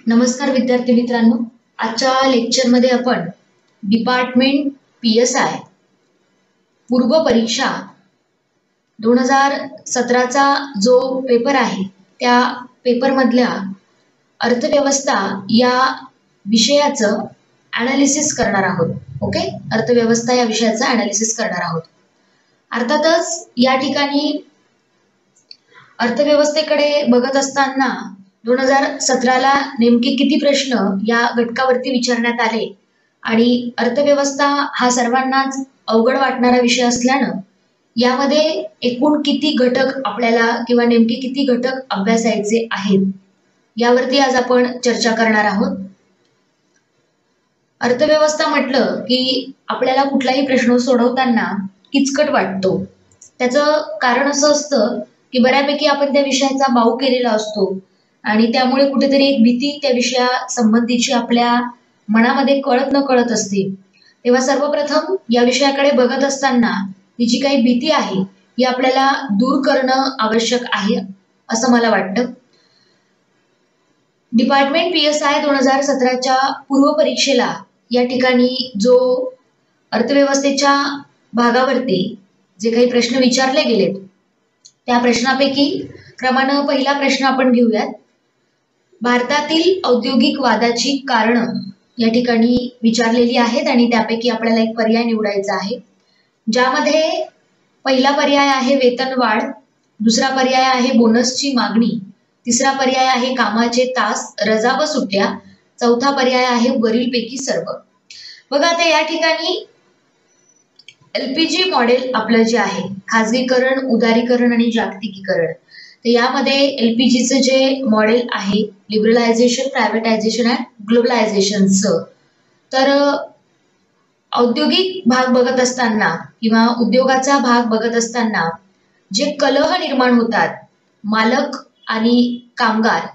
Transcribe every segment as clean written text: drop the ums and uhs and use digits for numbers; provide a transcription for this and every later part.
नमस्कार विद्यार्थी मित्रांनो, आजच्या लेक्चरमध्ये आपण डिपार्टमेंट PSI पूर्व परीक्षा 2017चा जो पेपर आहे त्या पेपरमधल्या अर्थव्यवस्था या विषयाचं ॲनालिसिस करणार आहोत. ओके, अर्थव्यवस्था या विषयाचं ॲनालिसिस करणार आहोत. अर्थातच या ठिकाणी अर्थव्यवस्थेकडे बघत असताना 2017ला नेमके किती प्रश्न या घटकावरती विचारण्यात आले आणि अर्थव्यवस्था हा सर्वांनाच अवघड वाटणारा विषय असल्यानं यामध्ये एकूण किती घटक आपल्याला किंवा नेमके किती घटक अभ्यासायचे आहेत यावरती आज आपण चर्चा करणार आहोत. अर्थव्यवस्था म्हटलं की आपल्याला कुठलाही प्रश्न सोडवताना किचकट वाटतो. त्याचं कारण असं असतं की बऱ्यापैकी आपण त्या विषयाचा बाऊ केलेला असतो आणि त्यामुळे कुठेतरी एक भीती त्या विषया संबंधीची आपल्या मनामध्ये कळत न कळत असते. तेव्हा सर्वप्रथम या विषयाकडे बघत असताना ही जी काही भीती आहे ही आपल्याला दूर करणं आवश्यक आहे असं मला वाटतं. डिपार्टमेंट PSI 2017च्या पूर्व परीक्षेला या ठिकाणी जो अर्थव्यवस्थेच्या भागावरती जे काही प्रश्न विचारले गेलेत त्या प्रश्नापैकी क्रमानं पहिला प्रश्न आपण घेऊयात. भारतातील औद्योगिक वादाची कारणं या ठिकाणी विचारलेली आहेत आणि त्यापैकी आपल्याला एक पर्याय निवडायचा आहे, ज्यामध्ये पहिला पर्याय आहे वेतन वाढ, दुसरा पर्याय आहे बोनसची मागणी, तिसरा पर्याय आहे कामाचे तास, रजा व सुट्ट्या, चौथा पर्याय आहे वरीलपैकी सर्व. बघा, आता या ठिकाणी LPG मॉडेल आपलं जे आहे खाजगीकरण, उदारीकरण आणि जागतिकीकरण, तर यामध्ये LPGचं जे मॉडेल आहे लिबरलायझेशन, प्रायव्हेटायझेशन अँड ग्लोबलायझेशनचं, तर औद्योगिक भाग बघत असताना किंवा उद्योगाचा भाग बघत असताना जे कलह निर्माण होतात मालक आणि कामगार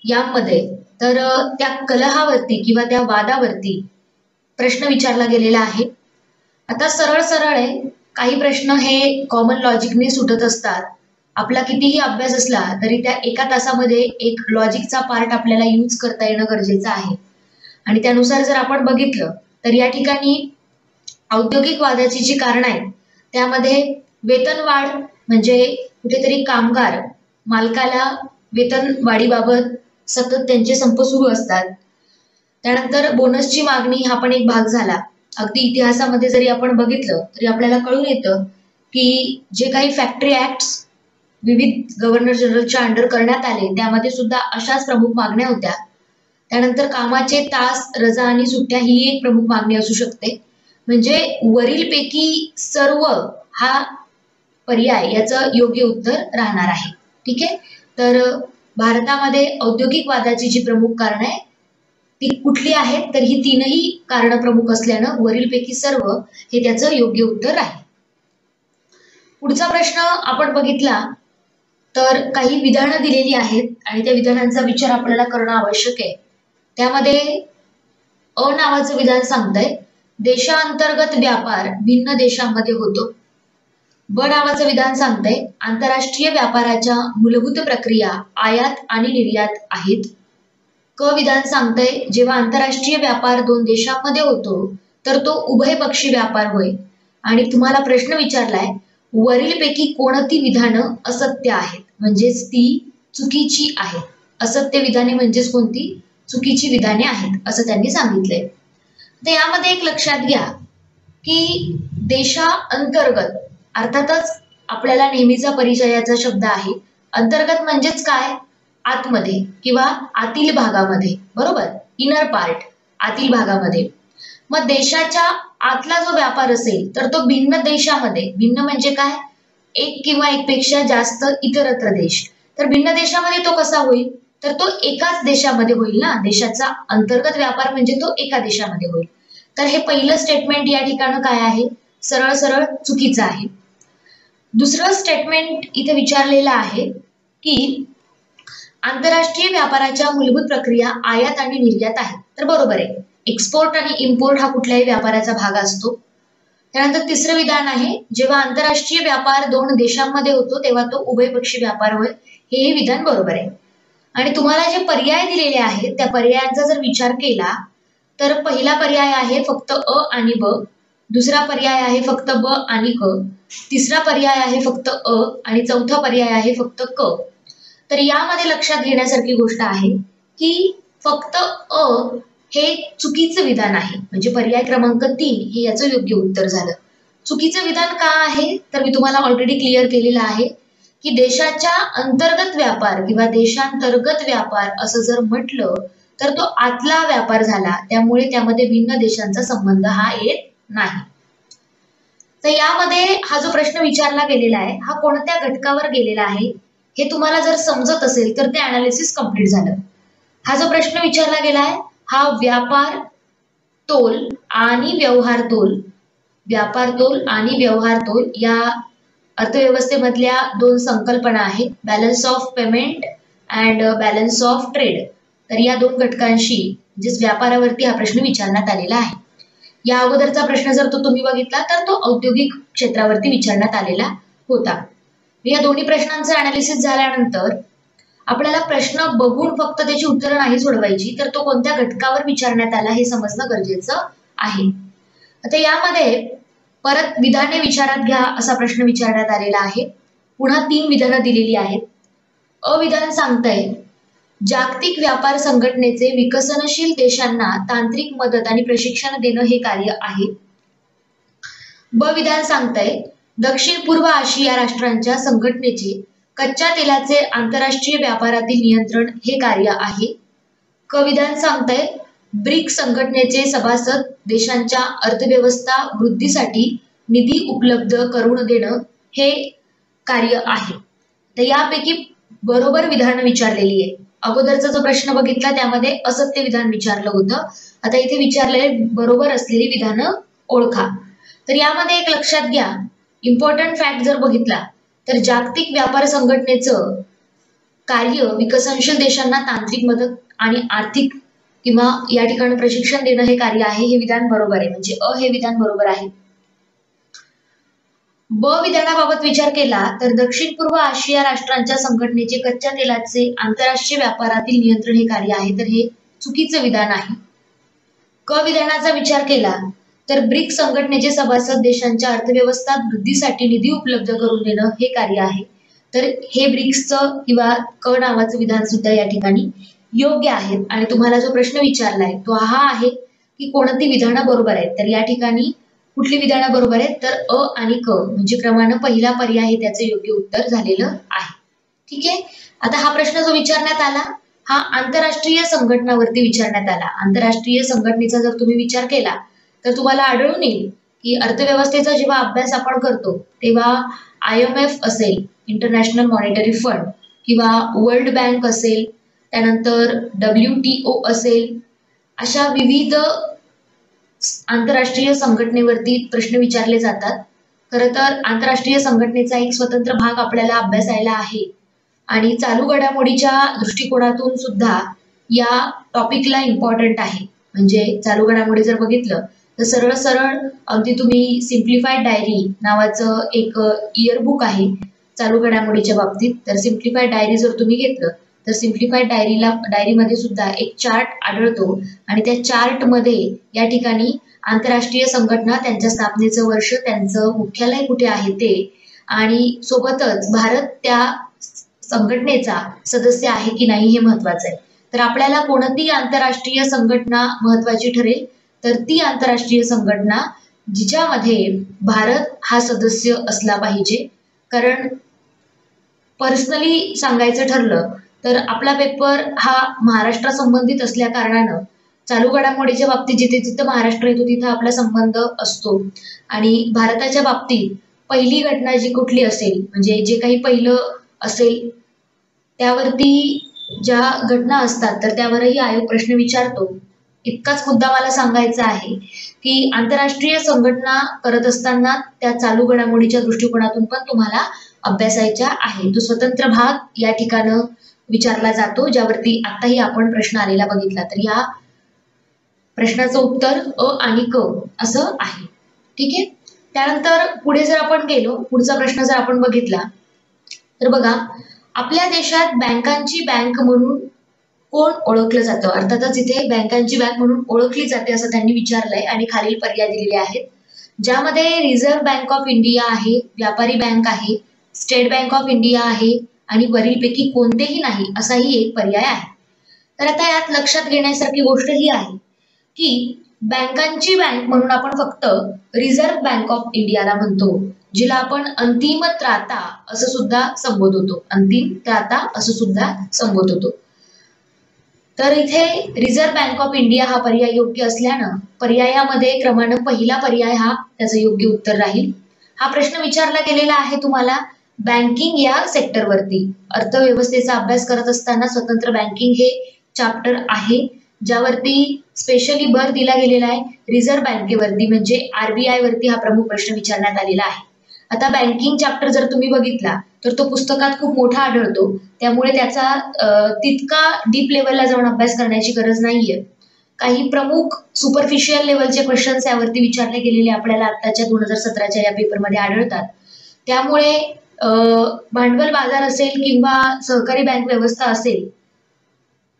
यामध्ये, तर त्या कलहावरती किंवा त्या वादावरती प्रश्न विचारला गेलेला आहे. आता सरळ सरळ आहे, काही प्रश्न हे कॉमन लॉजिकने सुटत असतात. आपला कितीही अभ्यास असला तरी त्या एका तासामध्ये एक लॉजिकचा पार्ट आपल्याला यूज करता येणं गरजेचं आहे आणि त्यानुसार जर आपण बघितलं तर या ठिकाणी औद्योगिक वादाची जी कारणं आहेत त्यामध्ये वेतन वाढ म्हणजे कुठेतरी कामगार मालकाला वेतन वाढीबाबत सतत त्यांचे संप सुरू असतात. त्यानंतर बोनसची मागणी हा पण एक भाग झाला. अगदी इतिहासामध्ये जरी आपण बघितलं तरी आपल्याला कळून येतं की जे काही फॅक्टरी ऍक्ट्स विविध गव्हर्नर जनरलच्या अंडर करण्यात आले त्यामध्ये सुद्धा अशाच प्रमुख मागण्या होत्या. त्यानंतर कामाचे तास, रजा आणि सुट्ट्या ही एक प्रमुख मागणी असू शकते. म्हणजे वरीलपैकी सर्व हा पर्याय याचं योग्य उत्तर राहणार आहे. ठीक आहे, तर भारतामध्ये औद्योगिक वादाची जी प्रमुख कारण आहे ती कुठली आहेत, तर ही तीनही कारण प्रमुख असल्यानं वरीलपैकी सर्व हे त्याचं योग्य उत्तर आहे. पुढचा प्रश्न आपण बघितला तर काही विधानं दिलेली आहेत आणि त्या विधानांचा विचार आपल्याला करणं आवश्यक आहे. त्यामध्ये अ नावाचं विधान सांगतंय देशांतर्गत व्यापार भिन्न देशांमध्ये होतो. ब नावाचं विधान सांगतंय आंतरराष्ट्रीय व्यापाराच्या मूलभूत प्रक्रिया आयात आणि निर्यात आहेत. क विधान सांगतंय जेव्हा आंतरराष्ट्रीय व्यापार दोन देशांमध्ये होतो तर तो उभयपक्षी व्यापार होय. आणि तुम्हाला प्रश्न विचारलाय वरीलपैकी कोणती विधानं असत्य आहेत, म्हणजेच ती चुकीची आहेत. असत्य विधाने म्हणजेच कोणती, चुकीची विधाने आहेत असं त्यांनी सांगितलंय. तर यामध्ये एक लक्षात घ्या की देशांतर्गत अर्थातच आपल्याला नेहमीचा परिचयाचा शब्द आहे. अंतर्गत म्हणजेच काय, आतमध्ये किंवा आतील भागामध्ये, बरोबर, इनर पार्ट, आतील भागामध्ये. मग देशाच्या आतला जो व्यापार असेल तर तो भिन्न देशामध्ये, भिन्न म्हणजे काय, एक किंवा एकपेक्षा जास्त इतरत्र देश, तर भिन्न देशामध्ये तो कसा होईल, तर तो एकाच देशामध्ये होईल ना. देशाचा अंतर्गत व्यापार म्हणजे तो एका देशामध्ये होईल. तर हे पहिलं स्टेटमेंट या ठिकाणी काय आहे, सरळ सरळ चुकीचं आहे. दुसरं स्टेटमेंट इथे विचारलेलं आहे की आंतरराष्ट्रीय व्यापाराच्या मूलभूत प्रक्रिया आयात आणि निर्यात आहेत, तर बरोबर आहे. एक्सपोर्ट आणि इम्पोर्ट हा कुठल्याही व्यापाराचा भाग असतो. त्यानंतर तिसरं विधान आहे जेव्हा आंतरराष्ट्रीय व्यापार दोन देशांमध्ये होतो तेव्हा तो उभयपक्षी व्यापार होय, हेही विधान बरोबर आहे. आणि तुम्हाला जे पर्याय दिलेले आहेत त्या पर्यायांचा जर विचार केला तर पहिला पर्याय आहे फक्त अ आणि ब, दुसरा पर्याय आहे फक्त ब आणि क, तिसरा पर्याय आहे फक्त अ आणि चौथा पर्याय आहे फक्त क. तर यामध्ये लक्षात घेण्यासारखी गोष्ट आहे की फक्त अ हे चुकीचं विधान आहे, म्हणजे पर्याय क्रमांक 3 हे याचं योग्य उत्तर झालं. चुकीचं विधान का आहे तर मी तुम्हाला ऑलरेडी क्लिअर केलेलं आहे की देशाच्या अंतर्गत व्यापार किंवा देशांतर्गत व्यापार असं जर म्हटलं तर तो आतला व्यापार झाला, त्यामुळे त्यामध्ये भिन्न देशांचा संबंध हा येत नाही. तर यामध्ये हा जो प्रश्न विचारला गेलेला आहे हा कोणत्या घटकावर गेलेला आहे हे तुम्हाला जर समजत असेल तर ते अनालिसिस कंप्लीट झालं. हा जो प्रश्न विचारला गेला आहे हा व्यापार तोल आणि व्यवहार तोल, व्यापार तोल आणि व्यवहार तोल या अर्थव्यवस्थेमधल्या दोन संकल्पना आहेत, balance of payment and balance of trade. तर या दोन घटकांशी म्हणजेच व्यापारावरती हा प्रश्न विचारण्यात आलेला आहे. या अगोदरचा प्रश्न जर तो तुम्ही बघितला तर तो औद्योगिक क्षेत्रावरती विचारण्यात आलेला होता. या दोन्ही प्रश्नांचं अनालिसिस झाल्यानंतर आपल्याला प्रश्न बघून फक्त त्याची उत्तरं नाही सोडवायची, तर तो कोणत्या घटकावर विचारण्यात आला हे समजणं गरजेचं आहे. आता यामध्ये परत विधाने विचारात घ्या असा प्रश्न विचारण्यात आलेला आहे. पुन्हा 3 विधानं दिलेली आहेत. अ विधान सांगतंय जागतिक व्यापार संघटनेचे विकसनशील देशांना तांत्रिक मदत आणि प्रशिक्षण देणं हे कार्य आहे. ब विधान सांगतंय दक्षिण पूर्व आशिया राष्ट्रांच्या संघटनेचे कच्च्या तेलाचे आंतरराष्ट्रीय व्यापारातील नियंत्रण हे कार्य आहे. क विधान सांगतंय ब्रिक्स संघटनेचे सभासद देशांच्या अर्थव्यवस्था वृद्धीसाठी निधी उपलब्ध करून देणं हे कार्य आहे. तर यापैकी बरोबर विधान विचारलेली आहे. अगोदरचा जो प्रश्न बघितला त्यामध्ये असत्य विधान विचारलं होतं. आता इथे विचारलेले बरोबर असलेली विधानं ओळखा. तर यामध्ये एक लक्षात घ्या, इम्पॉर्टंट फॅक्ट जर बघितला तर जागतिक व्यापार संघटनेचं कार्य विकसनशील देशांना तांत्रिक मदत आणि आर्थिक किंवा या ठिकाणी प्रशिक्षण देणं हे कार्य आहे. हे विधान बरोबर आहे, म्हणजे अ हे विधान बरोबर आहे. ब विधानाबाबत विचार केला तर दक्षिण पूर्व आशिया राष्ट्रांच्या संघटनेचे कच्च्या तेलाचे आंतरराष्ट्रीय व्यापारातील नियंत्रण हे कार्य आहे, तर हे चुकीचं विधान आहे. क विधानाचा विचार केला तर ब्रिक्स संघटनेचे सभासद देशांच्या अर्थव्यवस्था वृद्धीसाठी निधी उपलब्ध करून देणं हे कार्य आहे, तर हे ब्रिक्सचं किंवा क नावाचं विधान सुद्धा या ठिकाणी योग्य आहे. आणि तुम्हाला जो प्रश्न विचारलाय तो हा आहे की कोणती विधानं बरोबर आहेत. तर या ठिकाणी कुठली विधानं बरोबर आहेत तर अ आणि क म्हणजे क्रमानं पहिला पर्याय हे त्याचं योग्य उत्तर झालेलं आहे. ठीक आहे. आता हा प्रश्न जो विचारण्यात आला हा आंतरराष्ट्रीय संघटनावरती विचारण्यात आला. आंतरराष्ट्रीय संघटनेचा जर तुम्ही विचार केला तर तुम्हाला आढळून येईल की अर्थव्यवस्थेचा जेव्हा अभ्यास आपण करतो तेव्हा IMF असेल, इंटरनॅशनल मॉनिटरी फंड, किंवा वर्ल्ड बँक असेल, त्यानंतर WTO असेल, अशा विविध आंतरराष्ट्रीय संघटनेवरती प्रश्न विचारले जातात. खरं तर आंतरराष्ट्रीय संघटनेचा एक स्वतंत्र भाग आपल्याला अभ्यासायला आहे आणि चालू घडामोडीच्या दृष्टिकोनातून सुद्धा या टॉपिकला इम्पॉर्टंट आहे. म्हणजे चालू घडामोडी जर बघितलं तर सरळ सरळ अगदी तुम्ही सिम्प्लिफाईड डायरी नावाचं एक इयरबुक आहे चालू घडामोडीच्या बाबतीत. तर सिम्प्लिफाईड डायरी जर तुम्ही घेतलं तर सिम्प्लिफाईड डायरीमध्ये सुद्धा एक चार्ट आढळतो आणि त्या चार्टमध्ये या ठिकाणी आंतरराष्ट्रीय संघटना, त्यांच्या स्थापनेचं वर्ष, त्यांचं मुख्यालय कुठे आहे ते, आणि सोबतच भारत त्या संघटनेचा सदस्य आहे की नाही हे महत्वाचं आहे. तर आपल्याला कोणती आंतरराष्ट्रीय संघटना महत्वाची ठरेल तर ती आंतरराष्ट्रीय संघटना जिच्यामध्ये भारत हा सदस्य असला पाहिजे. कारण पर्सनली सांगायचं ठरलं तर आपला पेपर हा महाराष्ट्र संबंधित असल्या कारणानं चालू घडामोडीच्या बाबतीत जिथे जिथे महाराष्ट्र येतो तिथे आपला संबंध असतो. आणि भारताच्या बाबतीत पहिली घटना जी कुठली असेल म्हणजे जे काही पहिलं असेल त्यावरती ज्या घटना असतात तर त्यावरही आयोग प्रश्न विचारतो. इतकाच मुद्दा मला सांगायचा आहे की आंतरराष्ट्रीय संघटना करत असताना त्या चालू घडामोडीच्या दृष्टिकोनातून पण तुम्हाला अभ्यासायच्या आहे. तो स्वतंत्र भाग या ठिकाणी विचारला जातो ज्यावरती आताही आपण प्रश्न आलेला बघितला. तर या प्रश्नाचं उत्तर अ आणि क असं आहे. ठीक आहे. त्यानंतर पुढे जर आपण गेलो, पुढचा प्रश्न जर आपण बघितला तर बघा, आपल्या देशात बँकांची बँक म्हणून कोण ओळखलं जातं? अर्थातच इथे बँकांची बँक म्हणून ओळखली जाते असं त्यांनी विचारलंय आणि खालील पर्याय दिलेले आहेत, ज्यामध्ये रिझर्व्ह बँक ऑफ इंडिया आहे, व्यापारी बँक आहे, स्टेट बँक ऑफ इंडिया आहे आणि वरीलपैकी कोणतेही नाही असाही एक पर्याय आहे. तर आता यात लक्षात घेण्यासारखी गोष्ट ही आहे की बँकांची बँक म्हणून आपण फक्त रिझर्व्ह बँक ऑफ इंडियाला म्हणतो, जिला आपण अंतिम त्राता असं सुद्धा संबोधतो. अंतिम त्राता असं सुद्धा संबोधतो. तर इथे रिझर्व्ह बँक ऑफ इंडिया हा पर्याय योग्य असल्यानं पर्यायामध्ये क्रमांक पहिला पर्याय हा त्याचं योग्य उत्तर राहील. हा प्रश्न विचारला गेलेला आहे तुम्हाला बँकिंग या सेक्टरवरती. अर्थव्यवस्थेचा अभ्यास करत असताना स्वतंत्र बँकिंग हे चॅप्टर आहे, ज्यावरती स्पेशली भर दिला गेलेला आहे. रिझर्व्ह बँकेवरती म्हणजे आरबीआय वरती हा प्रमुख प्रश्न विचारण्यात आलेला आहे. आता बँकिंग चॅप्टर जर तुम्ही बघितला तर तो पुस्तकात खूप मोठा आढळतो, त्यामुळे त्याचा तितका डीप लेवलला जाऊन अभ्यास करण्याची गरज नाहीये. काही प्रमुख सुपरफिशियल लेवलचे क्वेश्चन्स यावरती विचारले गेलेले आपल्याला आताच्या 2017च्या या पेपरमध्ये आढळतात. त्यामुळे भांडवल बाजार असेल किंवा सहकारी बँक व्यवस्था असेल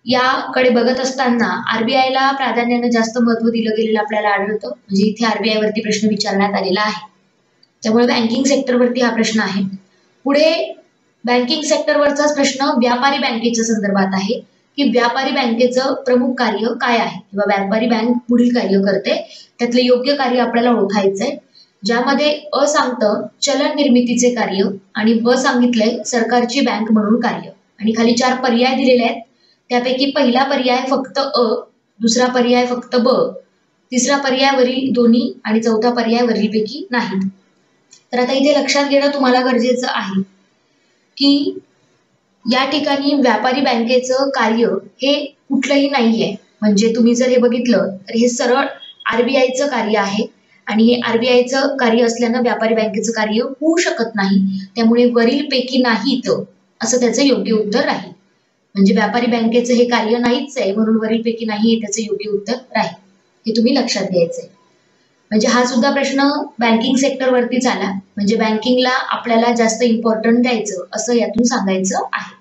याकडे बघत असताना आरबीआयला प्राधान्याने जास्त महत्व दिलं गेलेलं आपल्याला आढळतं. म्हणजे इथे आरबीआय वरती प्रश्न विचारण्यात आलेला आहे, त्यामुळे बँकिंग सेक्टरवरती हा प्रश्न आहे. पुढे बँकिंग सेक्टरवरचाच प्रश्न व्यापारी बँकेच्या संदर्भात आहे की व्यापारी बँकेचं प्रमुख कार्य काय आहे किंवा व्यापारी बँक पुढील कार्य करते, त्यातलं योग्य कार्य आपल्याला ओळखायचंय. ज्यामध्ये अ सांगतं चलन निर्मितीचे कार्य आणि ब सांगितलंय सरकारची बँक म्हणून कार्य आणि खाली 4 पर्याय दिलेले आहेत. त्यापैकी पहिला पर्याय फक्त अ, दुसरा पर्याय फक्त ब, तिसरा पर्याय वरील दोन्ही आणि चौथा पर्याय वरीलपैकी नाही. तर आता इथे लक्षात घेणं तुम्हाला गरजेचं आहे की या ठिकाणी व्यापारी बँकेचं कार्य हे कुठलंही नाहीये. म्हणजे तुम्ही जर हे बघितलं तर हे सरळ आरबीआयचं कार्य आहे आणि हे आरबीआयचं कार्य असल्यानं व्यापारी बँकेचं कार्य होऊ शकत नाही. त्यामुळे वरीलपैकी नाहीत असं त्याचं योग्य उत्तर राहील. म्हणजे व्यापारी बँकेचं हे कार्य नाहीच आहे म्हणून वरीलपैकी नाही हे त्याचं योग्य उत्तर राहील. हे तुम्ही लक्षात घ्यायचंय. म्हणजे हा सुद्धा प्रश्न बँकिंग सेक्टरवरतीच आला. म्हणजे बँकिंगला आपल्याला जास्त इम्पॉर्टंट द्यायचं असं यातून सांगायचं आहे.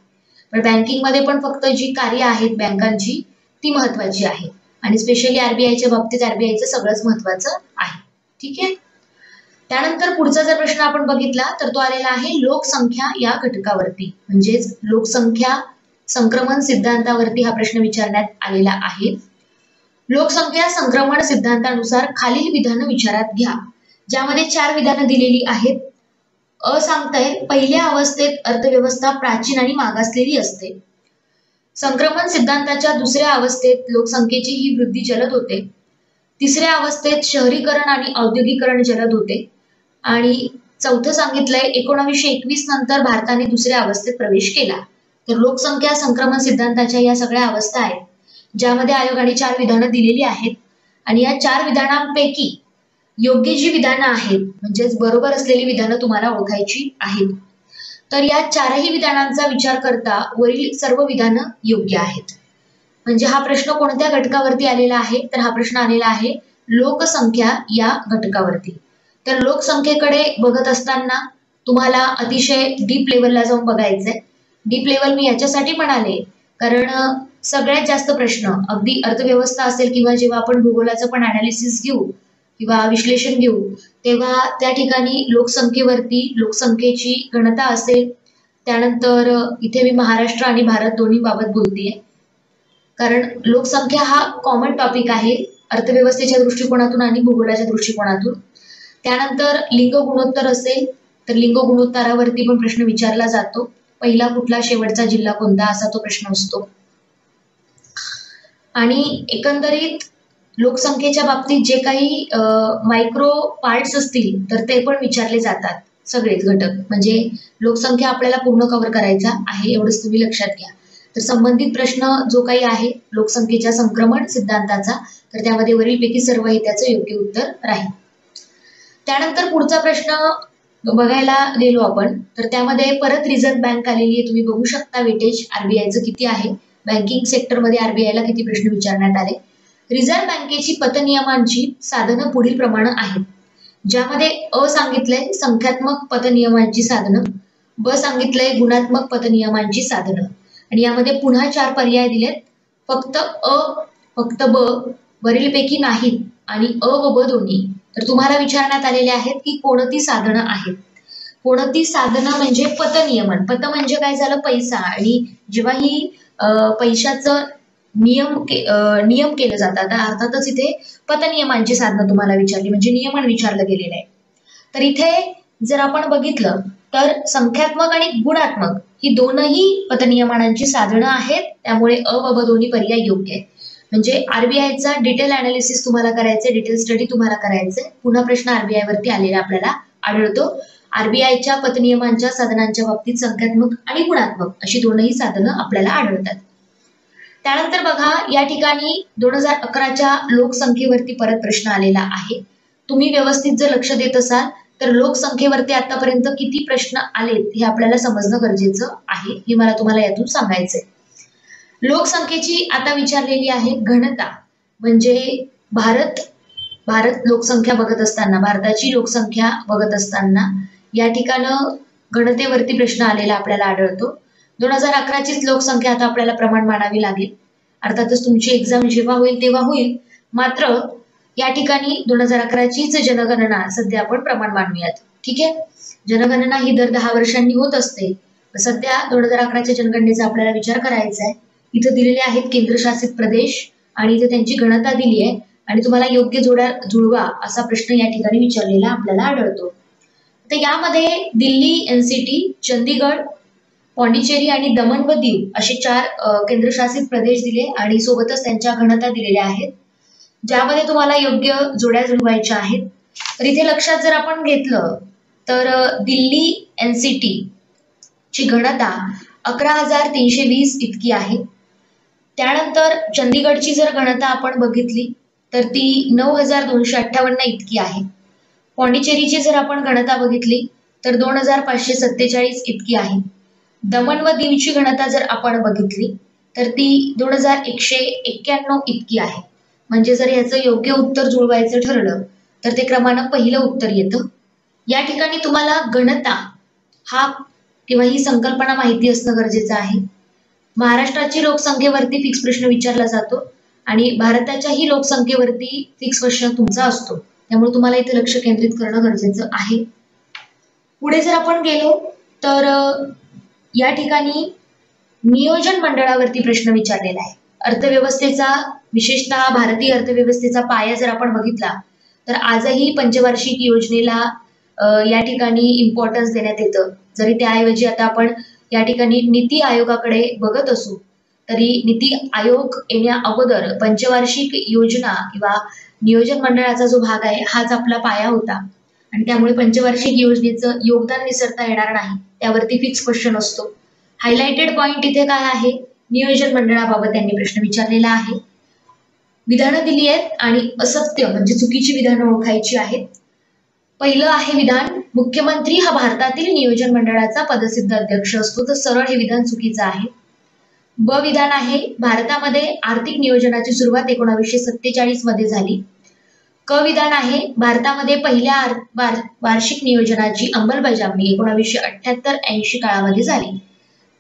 पण बँकिंगमध्ये पण फक्त जी कार्य आहेत बँकांची ती महत्वाची आहेत आणि स्पेशली आरबीआयच्या बाबतीत आरबीआयचं सगळंच महत्वाचं आहे. ठीक आहे. त्यानंतर पुढचा जर प्रश्न आपण बघितला तर तो आलेला आहे लोकसंख्या या घटकावरती. म्हणजेच लोकसंख्या संक्रमण सिद्धांतावरती हा प्रश्न विचारण्यात आलेला आहे. लोकसंख्या संक्रमण सिद्धांतानुसार खालील विधानं विचारात घ्या, ज्यामध्ये 4 विधानं दिलेली आहेत. अ सांगताय पहिल्या अवस्थेत अर्थव्यवस्था प्राचीन आणि मागासलेली असते. संक्रमण सिद्धांताच्या दुसऱ्या अवस्थेत लोकसंख्येची ही वृद्धी जलद होते. तिसऱ्या अवस्थेत शहरीकरण आणि औद्योगिकरण जलद होते आणि चौथं सांगितलंय 1921 नंतर भारताने दुसऱ्या अवस्थेत प्रवेश केला. तर लोकसंख्या संक्रमण सिद्धांताच्या या सगळ्या अवस्था आहेत, ज्यामध्ये आयोगाने 4 विधानं दिलेली आहेत आणि या 4 विधानांपैकी योग्य जी विधानं आहेत म्हणजेच बरोबर असलेली विधानं तुम्हाला ओळखायची आहेत. तर या 4ही विधानांचा विचार करता वरील सर्व विधानं योग्य आहेत. म्हणजे हा प्रश्न कोणत्या घटकावरती आलेला आहे तर हा प्रश्न आलेला आहे लोकसंख्या या घटकावरती. तर लोकसंख्येकडे बघत असताना तुम्हाला अतिशय डीप लेवलला जाऊन बघायचंय. डीप लेवल मी याच्यासाठी म्हणाले कारण सगळ्यात जास्त प्रश्न अगदी अर्थव्यवस्था असेल किंवा जेव्हा आपण भूगोलाचं पण अनालिसिस घेऊ किंवा विश्लेषण घेऊ तेव्हा त्या ठिकाणी लोकसंख्येवरती लोकसंख्येची गणना असेल. त्यानंतर इथे मी महाराष्ट्र आणि भारत दोन्ही बाबत बोलतेय कारण लोकसंख्या हा कॉमन टॉपिक आहे अर्थव्यवस्थेच्या दृष्टिकोनातून आणि भूगोलाच्या दृष्टिकोनातून. त्यानंतर लिंग गुणोत्तर असेल तर लिंग गुणोत्तरावरती पण प्रश्न विचारला जातो. पहिला कुठला शेवटचा जिल्हा कोणता असा तो प्रश्न असतो. आणि एकंदरीत लोकसंख्येच्या बाबतीत जे काही मायक्रो पार्ट्स असतील तर ते पण विचारले जातात सगळेच घटक. म्हणजे लोकसंख्या आपल्याला पूर्ण कव्हर करायचा आहे एवढंच तुम्ही लक्षात घ्या. तर संबंधित प्रश्न जो काही आहे लोकसंख्येच्या संक्रमण सिद्धांताचा तर त्यामध्ये वरीलपैकी सर्व हे त्याचं योग्य उत्तर राहील. त्यानंतर पुढचा प्रश्न बघायला गेलो आपण तर त्यामध्ये परत रिझर्व्ह बँक आलेली आहे. तुम्ही बघू शकता वेटेज आरबीआयचं किती आहे. बँकिंग सेक्टरमध्ये आरबीआयला किती प्रश्न विचारण्यात आले. रिझर्व्ह बँकेची पतनियमांची साधनं पुढील प्रमाणे आहेत, ज्यामध्ये अ सांगितलंय संख्यात्मक पतनियमांची साधनं, ब सांगितलंय गुणात्मक पतनियमांची साधनं आणि यामध्ये पुन्हा 4 पर्याय दिलेत. फक्त अ, फक्त ब, वरीलपैकी नाहीत आणि अ व ब दोन्ही. तर तुम्हाला विचारण्यात आलेले आहेत की कोणती साधनं आहेत. कोणती साधनं म्हणजे पतनियमन. पत म्हणजे काय झालं, पैसा. आणि जेव्हा ही पैशाचं नियम केलं जातात तर अर्थातच इथे पतनियमांची साधनं तुम्हाला विचारली म्हणजे नियमन विचारलं गेलेलं आहे. तर इथे जर आपण बघितलं तर संख्यात्मक आणि गुणात्मक ही दोनही पतनियमांची साधनं आहेत. त्यामुळे अ व ब दोन्ही पर्याय योग्य आहे. म्हणजे आरबीआयचा डिटेल अनालिसिस तुम्हाला करायचंय, डिटेल स्टडी तुम्हाला करायचंय. पुन्हा प्रश्न आरबीआय वरती आलेला आपल्याला आढळतो. आरबीआयच्या पतनियमांच्या साधनांच्या बाबतीत संख्यात्मक आणि गुणात्मक अशी दोनही साधनं आपल्याला आढळतात. त्यानंतर बघा या ठिकाणी 2011च्या लोकसंख्येवरती परत प्रश्न आलेला आहे. तुम्ही व्यवस्थित जर लक्ष देत असाल तर लोकसंख्येवरती आतापर्यंत किती प्रश्न आलेत हे आपल्याला समजणं गरजेचं आहे. हे मला तुम्हाला यातून सांगायचंय. लोकसंख्येची आता विचारलेली आहे घनता. म्हणजे भारत लोकसंख्या बघत असताना, भारताची लोकसंख्या बघत असताना या ठिकाणी घनतेवरती प्रश्न आलेला आपल्याला आढळतो. 2011चीच लोकसंख्या आता आपल्याला प्रमाण मानावी लागेल. अर्थातच तुमची एक्झाम जेव्हा होईल तेव्हा होईल. मात्र या ठिकाणी 2011चीच जनगणना सध्या आपण प्रमाण मानूयात. ठीक आहे. जनगणना ही दर 10 वर्षांनी होत असते. सध्या 2011च्या जनगणनेचा आपल्याला विचार करायचा आहे. इथं दिलेले आहेत केंद्रशासित प्रदेश आणि इथे त्यांची घनता दिली आहे आणि तुम्हाला योग्य जोड्या जुळवा असा प्रश्न या ठिकाणी विचारलेला आपल्याला आढळतो. तर यामध्ये दिल्ली, एनसीटी, चंदीगड, पॉंडिचेरी आणि दमण व दीव असे 4 केंद्रशासित प्रदेश दिले आणि सोबतच त्यांच्या घनता दिलेल्या आहेत, ज्यामध्ये तुम्हाला योग्य जोड्या जुळवायच्या आहेत. तर इथे लक्षात जर आपण घेतलं तर दिल्ली एनसीटी ची घनता 11,320 इतकी आहे. त्यानंतर चंदीगडची जर घनता आपण बघितली तर ती 9,258 इतकी आहे. पॉंडिचेरीची जर आपण घनता बघितली तर 2,547 इतकी आहे. दमण व दीवची घनता जर आपण बघितली तर ती 2,191 इतकी आहे. म्हणजे जर याचं योग्य उत्तर जुळवायचं ठरलं तर ते क्रमानं पहिलं उत्तर येतं. या ठिकाणी तुम्हाला घनता हा किंवा ही संकल्पना माहिती असणं गरजेचं आहे. महाराष्ट्राची लोकसंख्येवरती फिक्स प्रश्न विचारला जातो आणि भारताच्याही लोकसंख्येवरती फिक्स प्रश्न तुमचा असतो. त्यामुळे तुम्हाला इथे लक्ष केंद्रित करणं गरजेचं आहे. पुढे जर आपण गेलो तर या ठिकाणी नियोजन मंडळावरती प्रश्न विचारलेला आहे. अर्थव्यवस्थेचा, विशेषतः भारतीय अर्थव्यवस्थेचा पाया जर आपण बघितला तर आजही पंचवार्षिक योजनेला या ठिकाणी इम्पॉर्टन्स देण्यात येतं. जरी त्याऐवजी आता आपण या ठिकाणी नीती आयोगाकडे बघत असू तरी नीती आयोग येण्या अगोदर पंचवार्षिक योजना किंवा नियोजन मंडळाचा जो भाग आहे हाच आपला पाया होता आणि त्यामुळे पंचवार्षिक योजनेचं योगदान विसरता येणार नाही. त्यावरती फिक्स क्वेश्चन असतो. हायलाइटेड पॉइंट इथे काय आहे, नियोजन मंडळाबाबत त्यांनी प्रश्न विचारलेला आहे. विधानं दिली आहेत आणि असत्य म्हणजे चुकीची विधानं ओळखायची आहेत. पहिलं आहे विधान, मुख्यमंत्री हा भारतातील नियोजन मंडळाचा पदसिद्ध अध्यक्ष असतो. तर सरळ हे विधान चुकीचं आहे. ब विधान आहे, भारतामध्ये आर्थिक नियोजनाची सुरुवात 1947 मध्ये झाली. क विधान आहे, भारतामध्ये पहिल्या वार्षिक नियोजनाची अंमलबजावणी 1978-80 काळामध्ये झाली.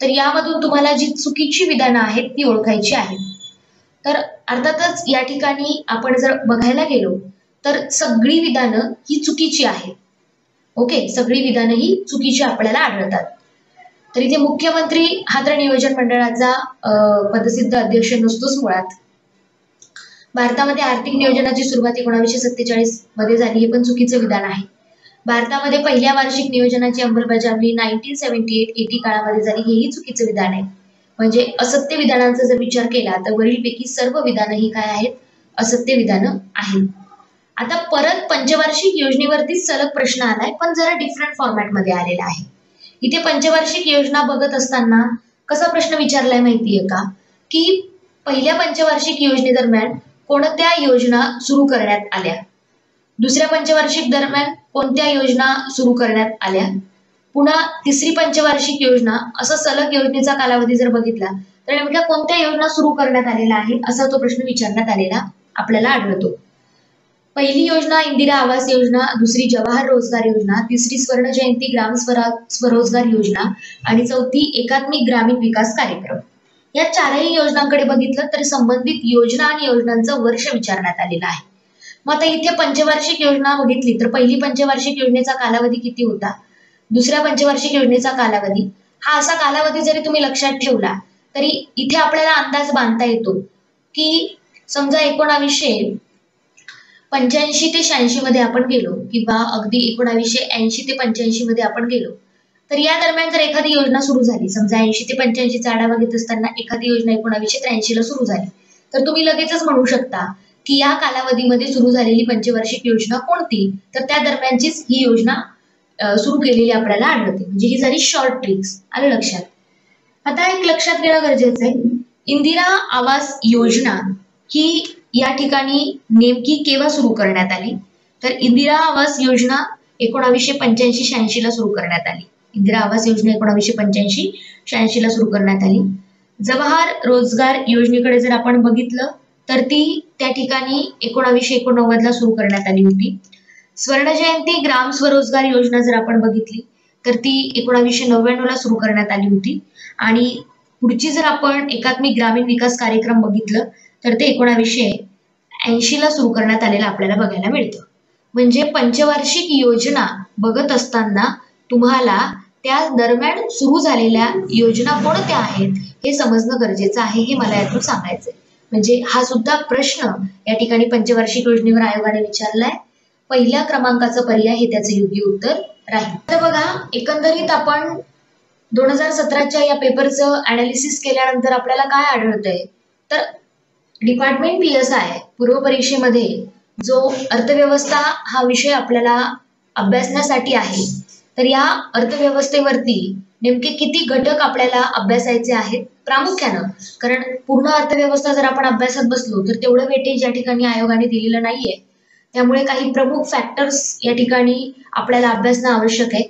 तर यामधून तुम्हाला जी चुकीची विधानं आहेत ती ओळखायची आहेत. तर अर्थातच या ठिकाणी आपण जर बघायला गेलो तर सगळी विधानं ही चुकीची आहेत. ओके, सगळी विधानं ही चुकीची आपल्याला आढळतात. तर इथे मुख्यमंत्री हा तर नियोजन मंडळाचा पदसिद्ध अध्यक्ष नसतोच मुळात. भारतामध्ये आर्थिक नियोजनाची सुरुवात 1947 मध्ये झाली, हे पण चुकीचं विधान आहे. भारतामध्ये पहिल्या वार्षिक नियोजनाची अंमलबजावणी 1978-80 काळामध्ये झाली, हेही चुकीचं विधान आहे. म्हणजे असत्य विधानांचा जर विचार केला तर वरीलपैकी सर्व विधानं ही काय आहेत, असत्य विधानं आहेत. आता परत पंचवार्षिक योजनेवरतीच सलग प्रश्न आलाय, पण जरा डिफरंट फॉर्मॅटमध्ये आलेला आहे. इथे पंचवार्षिक योजना बघत असताना कसा प्रश्न विचारलाय माहितीये का, की पहिल्या पंचवार्षिक योजनेदरम्यान कोणत्या योजना सुरू करण्यात आल्या, दुसऱ्या पंचवार्षिक दरम्यान कोणत्या योजना सुरू करण्यात आल्या, पुन्हा तिसरी पंचवार्षिक योजना, असा सलग योजनेचा कालावधी जर बघितला तर नेमक्या कोणत्या योजना सुरू करण्यात आलेल्या आहेत असा तो प्रश्न विचारण्यात आलेला आपल्याला आढळतो. पहिली योजना इंदिरा आवास योजना, दुसरी जवाहर रोजगार योजना, तिसरी स्वर्ण जयंती ग्राम स्वरोजगार योजना आणि चौथी एकात्मिक ग्रामीण विकास कार्यक्रम. या चारही योजनांकडे बघितलं तर संबंधित योजना आणि योजनांचं वर्ष विचारण्यात आलेलं आहे. मग आता इथे पंचवार्षिक योजना बघितली तर पहिली पंचवार्षिक योजनेचा कालावधी किती होता, दुसऱ्या पंचवार्षिक योजनेचा कालावधी, हा असा कालावधी जरी तुम्ही लक्षात ठेवला तरी इथे आपल्याला अंदाज बांधता येतो की समजा 1985 ते 86 मध्ये आपण गेलो किंवा अगदी 1980 ते 85 मध्ये आपण गेलो तर या दरम्यान जर एखादी योजना सुरू झाली, समजा 80 ते 85 चा आढावा घेत असताना एखादी योजना 1983 ला सुरू झाली तर तुम्ही लगेचच म्हणू शकता की या कालावधीमध्ये सुरू झालेली पंचवार्षिक योजना कोणती, तर त्या दरम्यानचीच ही योजना सुरू केलेली आपल्याला आढळते. म्हणजे ही झाली शॉर्ट ट्रिक्स. आलं लक्षात. आता एक लक्षात घेणं गरजेचं आहे, इंदिरा आवास योजना ही या ठिकाणी नेमकी केव्हा सुरू करण्यात आली, तर इंदिरा आवास योजना 1985-86 ला सुरू करण्यात आली. इंदिरा आवास योजना 1985-86 ला सुरू करण्यात आली. जवाहर रोजगार योजनेकडे जर आपण बघितलं तर ती त्या ठिकाणी 1989 ला सुरू करण्यात आली होती. स्वर्ण जयंती ग्राम स्वरोजगार योजना जर आपण बघितली तर ती 1999 ला सुरू करण्यात आली होती. आणि पुढची जर आपण एकात्मिक ग्रामीण विकास कार्यक्रम बघितलं तर ते 1980 ला सुरू करण्यात आलेलं आपल्याला बघायला मिळतं. म्हणजे पंचवार्षिक योजना बघत असताना तुम्हाला त्या दरम्यान सुरू झालेल्या योजना कोणत्या आहेत हे समजणं गरजेचं आहे, हे मला यातून सांगायचंय. म्हणजे हा सुद्धा प्रश्न या ठिकाणी पंचवार्षिक योजनेवर आयोगाने विचारलाय. पहिल्या क्रमांकाचं पर्याय हे त्याचं योग्य उत्तर राहील. तर बघा, एकंदरीत आपण 2017च्या या पेपरचं अनालिसिस केल्यानंतर आपल्याला काय आढळतंय, तर डिपार्टमेंट PSI पूर्व परीक्षेमध्ये जो अर्थव्यवस्था हा विषय आपल्याला अभ्यासण्यासाठी आहे, तर या अर्थव्यवस्थेवरती नेमके किती घटक आपल्याला अभ्यासायचे आहेत प्रामुख्यानं, कारण पूर्ण अर्थव्यवस्था जर आपण अभ्यासत बसलो तर तेवढं वेटेज या ठिकाणी आयोगाने दिलेलं नाहीये. त्यामुळे काही प्रमुख फॅक्टर्स या ठिकाणी आपल्याला अभ्यासणं आवश्यक आहे.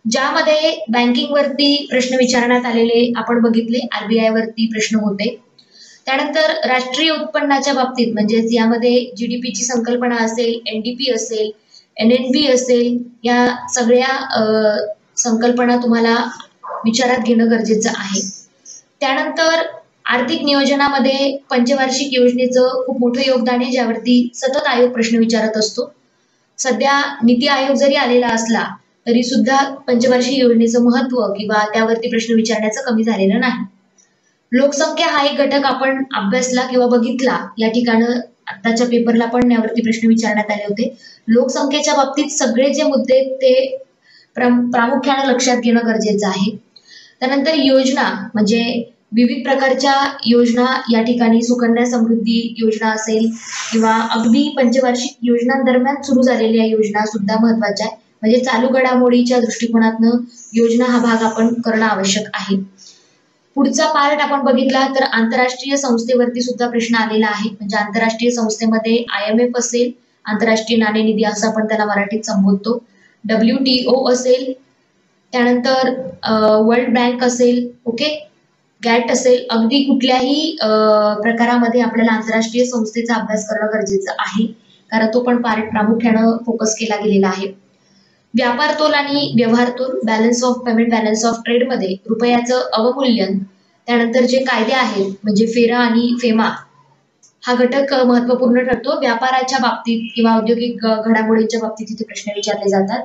ज्यामध्ये बँकिंग वरती प्रश्न विचारण्यात आलेले आपण बघितले, RBI वरती प्रश्न होते. त्यानंतर राष्ट्रीय उत्पन्नाच्या बाबतीत म्हणजेच यामध्ये GDP ची संकल्पना असेल, NDP असेल, NNP असेल, या सगळ्या संकल्पना तुम्हाला विचारात घेणं गरजेचं आहे. त्यानंतर आर्थिक नियोजनामध्ये पंचवार्षिक योजनेचं खूप मोठं योगदान आहे, ज्यावरती सतत आयोग प्रश्न विचारत असतो. सध्या नीती आयोग जरी आलेला असला तरी सुद्धा पंचवार्षिक योजनेचं महत्व किंवा त्यावरती प्रश्न विचारण्याचं कमी झालेलं नाही. लोकसंख्या हा एक घटक आपण अभ्यासला किंवा बघितला या ठिकाणी. आताच्या पेपरला पण यावरती प्रश्न विचारण्यात आले होते. लोकसंख्येच्या बाबतीत सगळे जे मुद्दे ते प्रामुख्याने लक्षात घेणं गरजेचं आहे. त्यानंतर योजना म्हणजे विविध प्रकारच्या योजना या ठिकाणी सुकन्या समृद्धी योजना असेल किंवा अगदी पंचवार्षिक योजनांदरम्यान सुरू झालेल्या योजना सुद्धा महत्वाच्या आहे. म्हणजे चालू घडामोडीच्या दृष्टिकोनातनं योजना हा भाग आपण करणं आवश्यक आहे. पुढचा पार्ट आपण बघितला तर आंतरराष्ट्रीय संस्थेवरती सुद्धा प्रश्न आलेला आहे. म्हणजे आंतरराष्ट्रीय संस्थेमध्ये IMF असेल, आंतरराष्ट्रीय नाणेनिधी असं आपण त्याला मराठीत संबोधतो, WTO असेल, त्यानंतर वर्ल्ड बँक असेल, ओके, गॅट असेल, अगदी कुठल्याही प्रकारामध्ये आपल्याला आंतरराष्ट्रीय संस्थेचा अभ्यास करणं गरजेचं आहे, कारण तो पण पार्ट प्रामुख्यानं फोकस केला गेलेला आहे. व्यापार तोल आणि व्यवहार तोल, balance of payment, balance of trade मध्ये रुपयाचं अवमूल्यन, त्यानंतर जे कायदे आहेत म्हणजे फेरा आणि फेमा हा घटक महत्वपूर्ण ठरतो. व्यापाराच्या बाबतीत किंवा औद्योगिक घडामोडींच्या बाबतीत इथे प्रश्न विचारले जातात.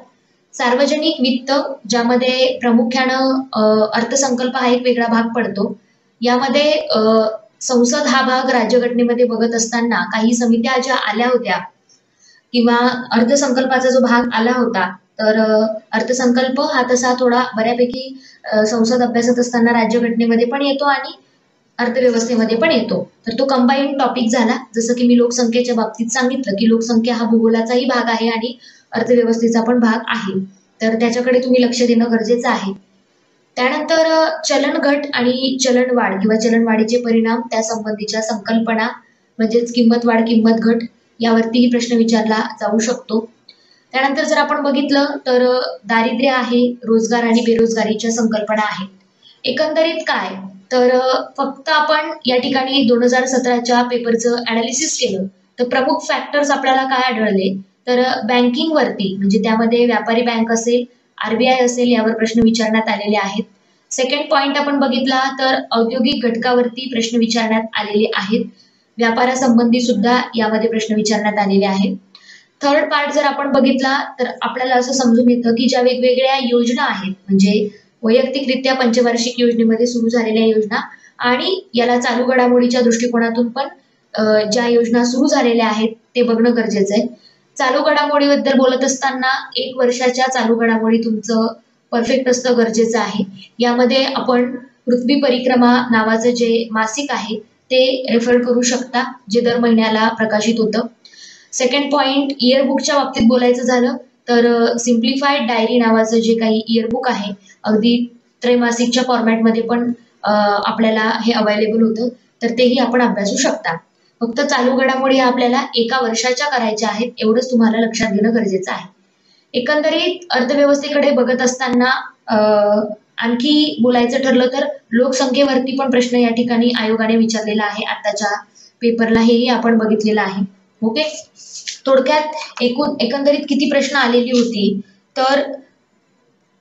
सार्वजनिक वित्त, ज्यामध्ये प्रामुख्यानं अर्थसंकल्प हा एक वेगळा भाग पडतो. यामध्ये संसद हा भाग राज्यघटनेमध्ये बघत असताना काही समित्या ज्या आल्या होत्या किंवा अर्थसंकल्पाचा जो भाग आला होता, तर अर्थसंकल्प हा तसा थोडा बऱ्यापैकी संसद अभ्यासत असताना राज्यघटनेमध्ये पण येतो आणि अर्थव्यवस्थेमध्ये पण येतो. तर तो कंबाईन टॉपिक झाला. जसं की मी लोकसंख्येच्या बाबतीत सांगितलं की लोकसंख्या हा भूगोलाचाही भाग आहे आणि अर्थव्यवस्थेचा पण भाग आहे, तर त्याच्याकडे तुम्ही लक्ष देणं गरजेचं आहे. त्यानंतर चलन घट आणि चलनवाढ किंवा चलनवाढीचे परिणाम, त्या संबंधीच्या संकल्पना म्हणजेच किंमत वाढ किंमत घट यावरतीही प्रश्न विचारला जाऊ शकतो. त्यानंतर जर आपण बघितलं तर दारिद्र्य आहे, रोजगार आणि बेरोजगारीच्या संकल्पना आहेत. एकंदरीत काय तर फक्त आपण या ठिकाणी 2017च्या पेपरचं अनालिसिस केलं तर प्रमुख फॅक्टर्स आपल्याला काय आढळले, तर बँकिंग वरती म्हणजे त्यामध्ये व्यापारी बँक असेल, आरबीआय असेल यावर प्रश्न विचारण्यात आलेले आहेत. सेकंड पॉइंट आपण बघितला तर औद्योगिक घटकावरती प्रश्न विचारण्यात आलेले आहेत. व्यापारासंबंधी सुद्धा यामध्ये प्रश्न विचारण्यात आलेले आहेत. थर्ड पार्ट जर आपण बघितला तर आपल्याला असं समजून येतं की ज्या वेगवेगळ्या योजना आहेत म्हणजे वैयक्तिकरित्या पंचवार्षिक योजनेमध्ये सुरू झालेल्या योजना आणि याला चालू घडामोडीच्या दृष्टिकोनातून पण ज्या योजना सुरू झालेल्या आहेत ते बघणं गरजेचं आहे. चालू घडामोडीबद्दल बोलत असताना 1 वर्षाच्या चालू घडामोडी तुमचं परफेक्ट असणं गरजेचं आहे. यामध्ये आपण पृथ्वी परिक्रमा नावाचं जे मासिक आहे ते रेफर करू शकता, जे दर महिन्याला प्रकाशित होतं. सेकंड पॉइंट इयरबुकच्या बाबतीत बोलायचं झालं तर सिम्प्लिफाईड डायरी नावाचं जे काही इयरबुक आहे अगदी त्रैमासिकच्या फॉर्मॅटमध्ये पण आपल्याला हे अवेलेबल होतं, तर तेही आपण अभ्यासू शकता. फक्त चालू घडामोडी आपल्याला 1 वर्षाच्या करायच्या आहेत, एवढंच तुम्हाला लक्षात घेणं गरजेचं आहे. एकंदरीत अर्थव्यवस्थेकडे बघत असताना आणखी बोलायचं ठरलं तर लोकसंख्येवरती पण प्रश्न या ठिकाणी आयोगाने विचारलेला आहे आताच्या पेपरला, हेही आपण बघितलेलं आहे. ओके, थोडक्यात एकंदरीत किती प्रश्न आलेली होती तर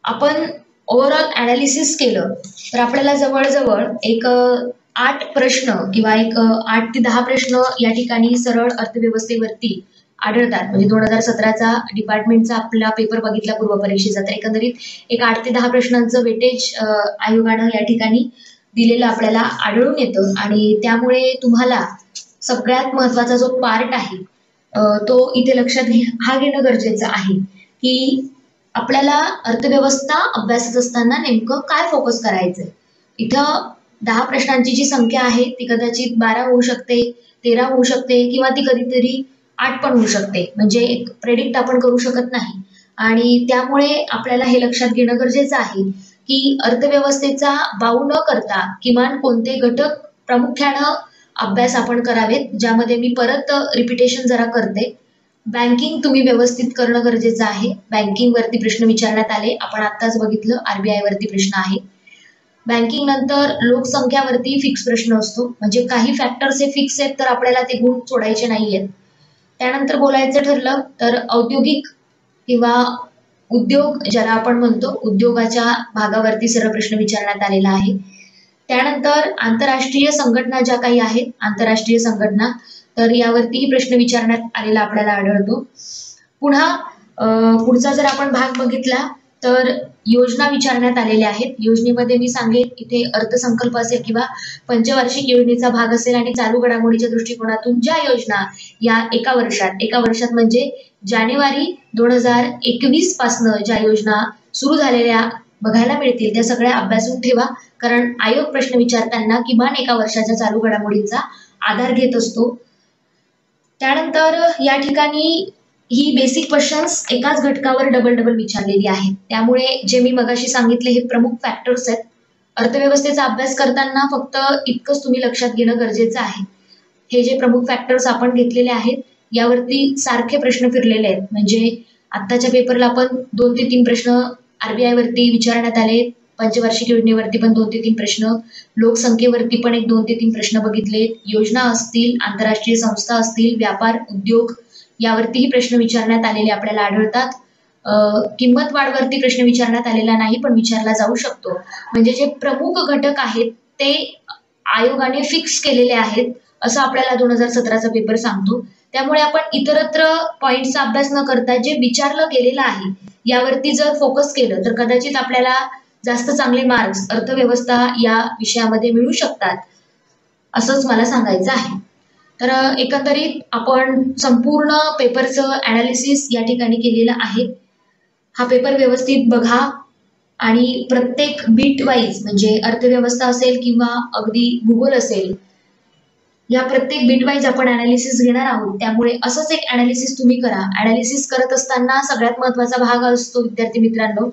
आपण ओव्हरऑल अनालिसिस केलं तर आपल्याला जवळजवळ एक 8 प्रश्न किंवा एक 8 ते 10 प्रश्न या ठिकाणी सरळ अर्थव्यवस्थेवरती आढळतात. म्हणजे 2017चा डिपार्टमेंटचा आपला पेपर बघितला पूर्व परीक्षेचा तर एकंदरीत एक 8 ते 10 प्रश्नांचं वेटेज आयोगानं या ठिकाणी दिलेलं आपल्याला आढळून येतं आणि त्यामुळे तुम्हाला सगळ्यात महत्वाचा जो पार्ट आहे तो इथे लक्षात घेणं गरजेचं आहे की आपल्याला अर्थव्यवस्था अभ्यासत असताना नेमकं काय फोकस करायचंय. इथं 10 प्रश्नांची जी संख्या आहे ती कदाचित 12 होऊ शकते, 13 होऊ शकते किंवा ती कधीतरी 8 पण होऊ शकते. म्हणजे एक प्रेडिक्ट आपण करू शकत नाही आणि त्यामुळे आपल्याला हे लक्षात घेणं गरजेचं आहे की अर्थव्यवस्थेचा बाऊ न करता किमान कोणते घटक प्रामुख्यानं अभ्यास आपण करावेत. ज्यामध्ये मी परत रिपिटेशन जरा करते. बँकिंग तुम्ही व्यवस्थित करणं गरजेचं आहे. बँकिंग वरती प्रश्न विचारण्यात आले, आपण आत्ताच बघितलं आरबीआय वरती प्रश्न आहे. बँकिंग नंतर लोकसंख्यावरती फिक्स प्रश्न असतो, म्हणजे काही फॅक्टर्स हे फिक्स आहेत तर आपल्याला ते गुण सोडायचे नाहीयेत. त्यानंतर बोलायचं ठरलं तर औद्योगिक किंवा उद्योग ज्याला आपण म्हणतो उद्योगाच्या भागावरती सर्व प्रश्न विचारण्यात आलेला आहे. त्यानंतर आंतरराष्ट्रीय संघटना ज्या काही आहेत आंतरराष्ट्रीय संघटना तर यावरतीही प्रश्न विचारण्यात आलेला आपल्याला आढळतो. पुन्हा पुढचा जर आपण भाग बघितला तर योजना विचारण्यात आलेल्या आहेत. योजनेमध्ये मी सांगेन इथे अर्थसंकल्प असेल किंवा पंचवार्षिक योजनेचा भाग असेल आणि चालू घडामोडीच्या दृष्टिकोनातून ज्या योजना या 1 वर्षात म्हणजे जानेवारी 2021 पासनं ज्या योजना सुरू झालेल्या बघायला मिळतील त्या सगळ्या अभ्यासून ठेवा, कारण आयोग प्रश्न विचारताना किमान 1 वर्षाच्या चालू घडामोडींचा आधार घेत असतो. त्यानंतर या ठिकाणी ही बेसिक क्वेश्चन्स एकाच घटकावर डबल विचारलेली आहेत. त्यामुळे जे मी मगाशी सांगितले हे प्रमुख फॅक्टर्स आहेत. अर्थव्यवस्थेचा अभ्यास करताना फक्त इतकंच तुम्ही लक्षात घेणं गरजेचं आहे. हे जे प्रमुख फॅक्टर्स आपण घेतलेले आहेत यावरती सारखे प्रश्न फिरलेले आहेत. म्हणजे आत्ताच्या पेपरला पण 2 ते 3 प्रश्न आरबीआय वरती विचारण्यात आले, पंचवार्षिक योजनेवरती पण 2 ते 3 प्रश्न, लोकसंख्येवरती पण एक 2 ते 3 प्रश्न बघितले, योजना असतील, आंतरराष्ट्रीय संस्था असतील, व्यापार उद्योग यावरतीही प्रश्न विचारण्यात आलेले आपल्याला आढळतात. किंमत वाढवरती प्रश्न विचारण्यात आलेला नाही पण विचारला जाऊ शकतो. म्हणजे जे प्रमुख घटक आहेत ते आयोगाने फिक्स केलेले आहेत असं आपल्याला 2017चा पेपर सांगतो. त्यामुळे आपण इतरत्र पॉइंटचा अभ्यास न करता जे विचारलं गेलेलं आहे यावरती जर फोकस केलं तर कदाचित आपल्याला जास्त चांगले मार्क्स अर्थव्यवस्था या विषयामध्ये मिळू शकतात असंच मला सांगायचं आहे. तर एकंदरीत आपण संपूर्ण पेपरचं अनालिसिस या ठिकाणी केलेलं आहे. हा पेपर व्यवस्थित बघा आणि प्रत्येक बीट वाईज म्हणजे अर्थव्यवस्था असेल किंवा अगदी भूगोल असेल या प्रत्येक बीट वाईज आपण अनालिसिस घेणार आहोत. त्यामुळे असंच एक अनालिसिस तुम्ही करा. अनालिसिस करत असताना सगळ्यात महत्वाचा भाग असतो विद्यार्थी मित्रांनो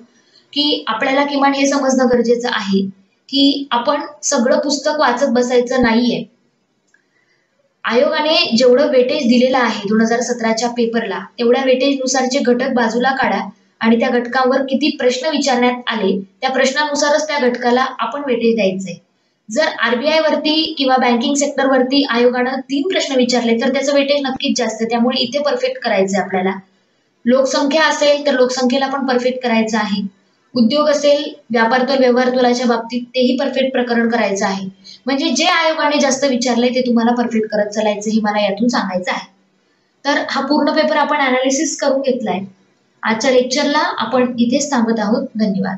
की आपल्याला किमान हे समजणं गरजेचं आहे की आपण सगळं पुस्तक वाचत बसायचं नाहीये. आयोगाने जेवढं वेटेज दिलेलं आहे 2017च्या पेपरला तेवढ्या वेटेजनुसारचे घटक बाजूला काढा आणि त्या घटकावर किती प्रश्न विचारण्यात आले त्या प्रश्नानुसारच त्या घटकाला आपण वेटेज द्यायचंय. जर आरबीआय वरती किंवा बँकिंग सेक्टर वरती आयोगानं 3 प्रश्न विचारले तर त्याचं वेटेज नक्कीच जास्त आहे, त्यामुळे इथे परफेक्ट करायचं आहे आपल्याला. लोकसंख्या असेल तर लोकसंख्येला पण परफेक्ट करायचं आहे. उद्योग असेल, व्यापार तोल व्यवहार तोलाच्या बाबतीत तेही परफेक्ट प्रकरण करायचं आहे. म्हणजे जे आयोगाने जास्त विचारलंय ते तुम्हाला परफेक्ट करत चालायचं, हे मला यातून सांगायचं आहे. तर हा पूर्ण पेपर आपण अनालिसिस करून घेतलाय. आजच्या लेक्चरला आपण इथेच थांबत आहोत. धन्यवाद.